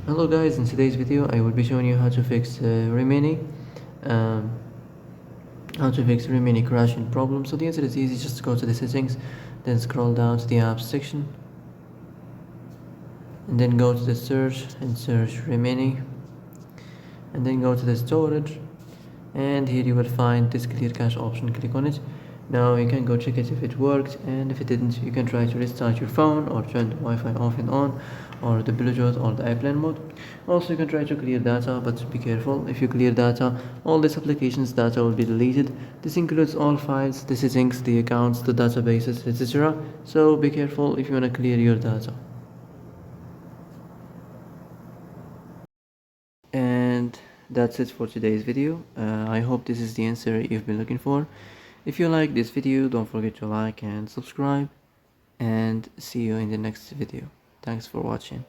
Hello guys, in today's video I will be showing you how to fix Remini crashing problem. So the answer is easy, just go to the settings, then scroll down to the apps section, and then go to the search and search Remini, and then go to the storage, and here you will find this clear cache option. Click on it. Now you can go check it if it worked, and if it didn't, you can try to restart your phone or turn the Wi-Fi off and on, or the Bluetooth or the airplane mode. Also, you can try to clear data, but be careful. If you clear data, all this application's data will be deleted. This includes all files, the settings, the accounts, the databases, etc. So be careful if you want to clear your data. And that's it for today's video. I hope this is the answer you've been looking for. If you like this video, don't forget to like and subscribe, and see you in the next video. Thanks for watching.